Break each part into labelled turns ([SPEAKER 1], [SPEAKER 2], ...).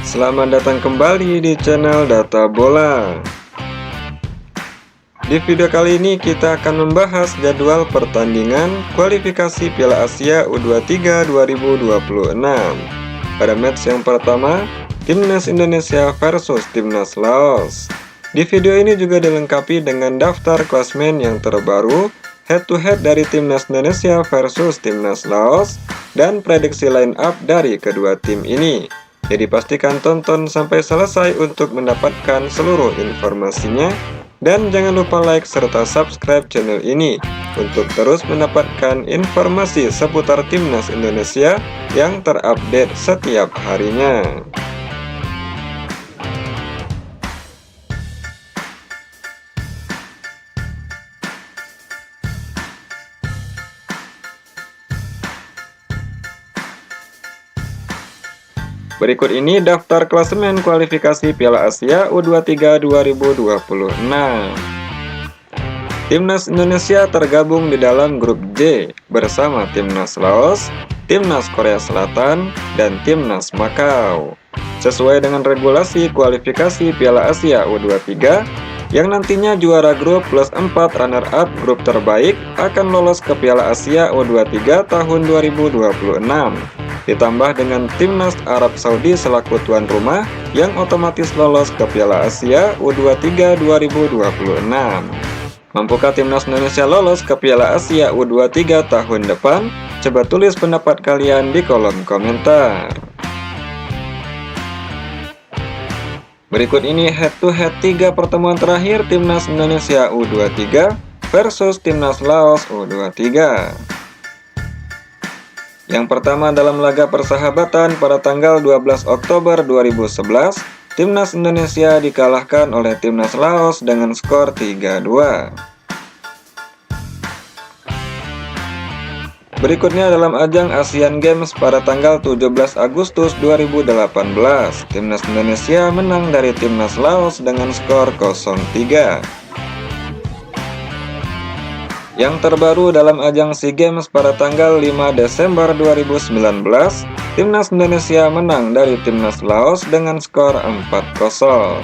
[SPEAKER 1] Selamat datang kembali di channel Data Bola. Di video kali ini kita akan membahas jadwal pertandingan kualifikasi Piala Asia U23 2026. Pada match yang pertama, Timnas Indonesia versus Timnas Laos. Di video ini juga dilengkapi dengan daftar klasmen yang terbaru, head-to-head dari Timnas Indonesia versus Timnas Laos, dan prediksi line up dari kedua tim ini. Jadi pastikan tonton sampai selesai untuk mendapatkan seluruh informasinya. Dan jangan lupa like serta subscribe channel ini untuk terus mendapatkan informasi seputar Timnas Indonesia yang terupdate setiap harinya. Berikut ini daftar klasemen kualifikasi Piala Asia U23 2026. Timnas Indonesia tergabung di dalam grup J bersama Timnas Laos, Timnas Korea Selatan, dan Timnas Makau. Sesuai dengan regulasi kualifikasi Piala Asia U23, yang nantinya juara grup plus 4 runner-up grup terbaik akan lolos ke Piala Asia U23 tahun 2026. Ditambah dengan Timnas Arab Saudi selaku tuan rumah yang otomatis lolos ke Piala Asia U23 2026. Mampukah Timnas Indonesia lolos ke Piala Asia U23 tahun depan? Coba tulis pendapat kalian di kolom komentar. Berikut ini head-to-head 3 pertemuan terakhir Timnas Indonesia U23 versus Timnas Laos U23. Yang pertama dalam laga persahabatan pada tanggal 12 Oktober 2011, Timnas Indonesia dikalahkan oleh Timnas Laos dengan skor 3-2. Berikutnya dalam ajang Asian Games pada tanggal 17 Agustus 2018, Timnas Indonesia menang dari Timnas Laos dengan skor 0-3. Yang terbaru dalam ajang SEA Games pada tanggal 5 Desember 2019, Timnas Indonesia menang dari Timnas Laos dengan skor 4-0.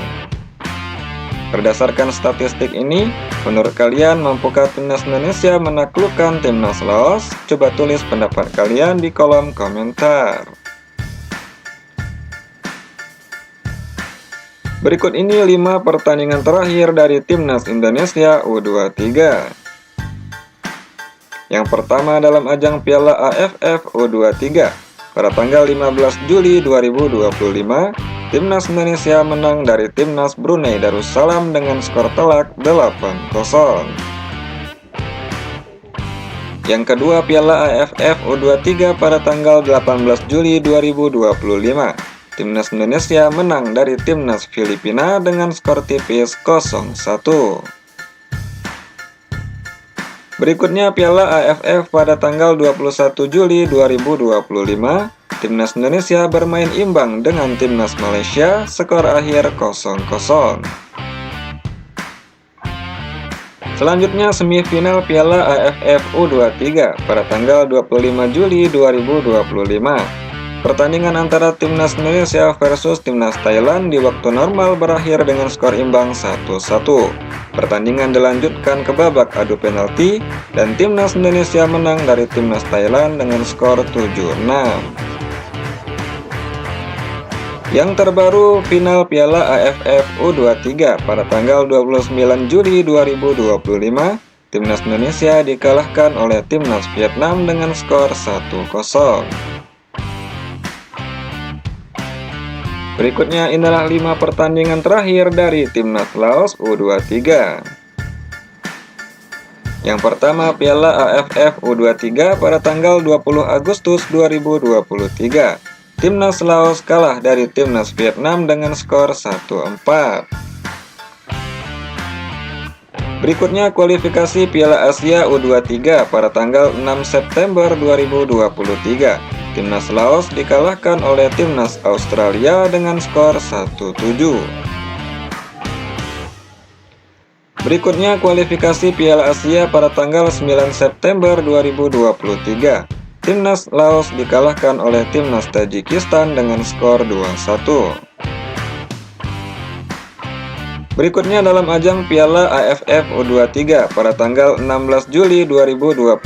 [SPEAKER 1] Berdasarkan statistik ini, menurut kalian mampukah Timnas Indonesia menaklukkan Timnas Laos? Coba tulis pendapat kalian di kolom komentar. Berikut ini 5 pertandingan terakhir dari Timnas Indonesia U23. Yang pertama dalam ajang Piala AFF U23 pada tanggal 15 Juli 2025, Timnas Indonesia menang dari Timnas Brunei Darussalam dengan skor telak 8-0. Yang kedua Piala AFF U23 pada tanggal 18 Juli 2025, Timnas Indonesia menang dari Timnas Filipina dengan skor tipis 0-1. Berikutnya Piala AFF pada tanggal 21 Juli 2025, Timnas Indonesia bermain imbang dengan Timnas Malaysia, skor akhir 0-0. Selanjutnya semifinal Piala AFF U23 pada tanggal 25 Juli 2025. Pertandingan antara Timnas Indonesia versus Timnas Thailand di waktu normal berakhir dengan skor imbang 1-1. Pertandingan dilanjutkan ke babak adu penalti dan Timnas Indonesia menang dari Timnas Thailand dengan skor 7-6. Yang terbaru final Piala AFF U23 pada tanggal 29 Juli 2025, Timnas Indonesia dikalahkan oleh Timnas Vietnam dengan skor 1-0. Berikutnya inilah 5 pertandingan terakhir dari Timnas Laos U23. Yang pertama Piala AFF U23 pada tanggal 20 Agustus 2023. Timnas Laos kalah dari Timnas Vietnam dengan skor 1-4. Berikutnya kualifikasi Piala Asia U23 pada tanggal 6 September 2023. Timnas Laos dikalahkan oleh Timnas Australia dengan skor 1-7. Berikutnya kualifikasi Piala Asia pada tanggal 9 September 2023. Timnas Laos dikalahkan oleh Timnas Tajikistan dengan skor 2-1. Berikutnya dalam ajang Piala AFF U23 pada tanggal 16 Juli 2025,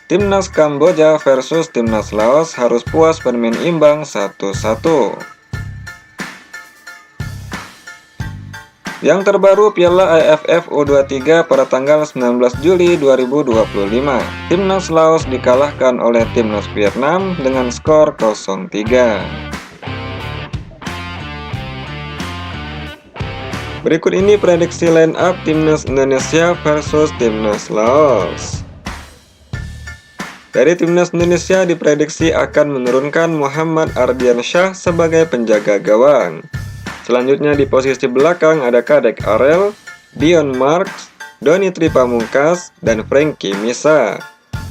[SPEAKER 1] Timnas Kamboja versus Timnas Laos harus puas bermain imbang 1-1. Yang terbaru Piala AFF U23 pada tanggal 19 Juli 2025, Timnas Laos dikalahkan oleh Timnas Vietnam dengan skor 0-3. Berikut ini prediksi line up Timnas Indonesia versus Timnas Laos. Dari Timnas Indonesia diprediksi akan menurunkan Muhammad Ardiansyah sebagai penjaga gawang. Selanjutnya di posisi belakang ada Kadek Arel, Dion Marks, Doni Tripamungkas, dan Frankie Misa.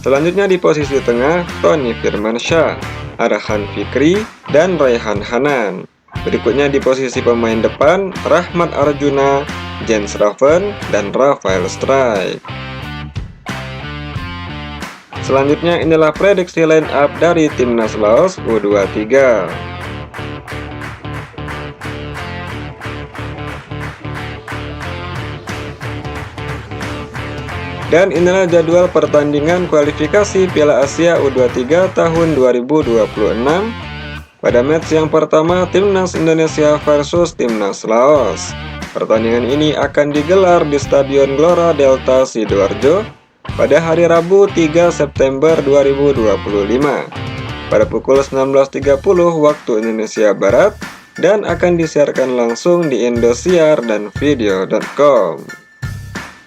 [SPEAKER 1] Selanjutnya di posisi tengah Tony Firmansyah, Arhan Fikri, dan Raihan Hanan. Berikutnya di posisi pemain depan Rahmat Arjuna, Jens Raven, dan Rafael Strike. Selanjutnya inilah prediksi line up dari Timnas Laos U23. Dan inilah jadwal pertandingan kualifikasi Piala Asia U23 tahun 2026. Pada match yang pertama, Timnas Indonesia versus Timnas Laos. Pertandingan ini akan digelar di Stadion Gelora Delta Sidoarjo pada hari Rabu 3 September 2025 pada pukul 19.30 waktu Indonesia Barat dan akan disiarkan langsung di Indosiar dan video.com.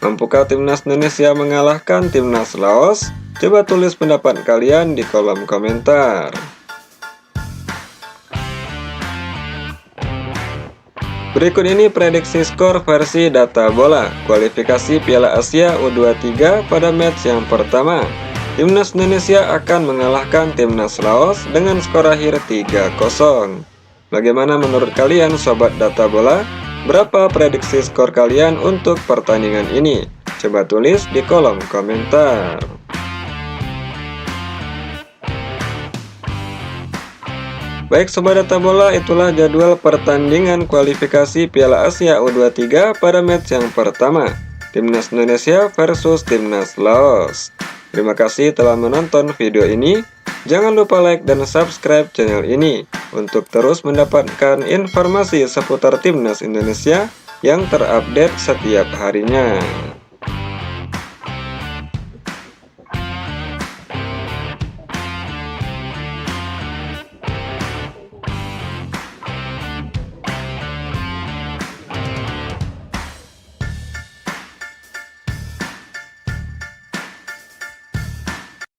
[SPEAKER 1] Mampukah Timnas Indonesia mengalahkan Timnas Laos? Coba tulis pendapat kalian di kolom komentar. Berikut ini prediksi skor versi data bola kualifikasi Piala Asia U23 pada match yang pertama. Timnas Indonesia akan mengalahkan Timnas Laos dengan skor akhir 3-0. Bagaimana menurut kalian sobat data bola? Berapa prediksi skor kalian untuk pertandingan ini? Coba tulis di kolom komentar. Baik sobat data bola, itulah jadwal pertandingan kualifikasi Piala Asia U23 pada match yang pertama, Timnas Indonesia versus Timnas Laos. Terima kasih telah menonton video ini. Jangan lupa like dan subscribe channel ini untuk terus mendapatkan informasi seputar Timnas Indonesia yang terupdate setiap harinya.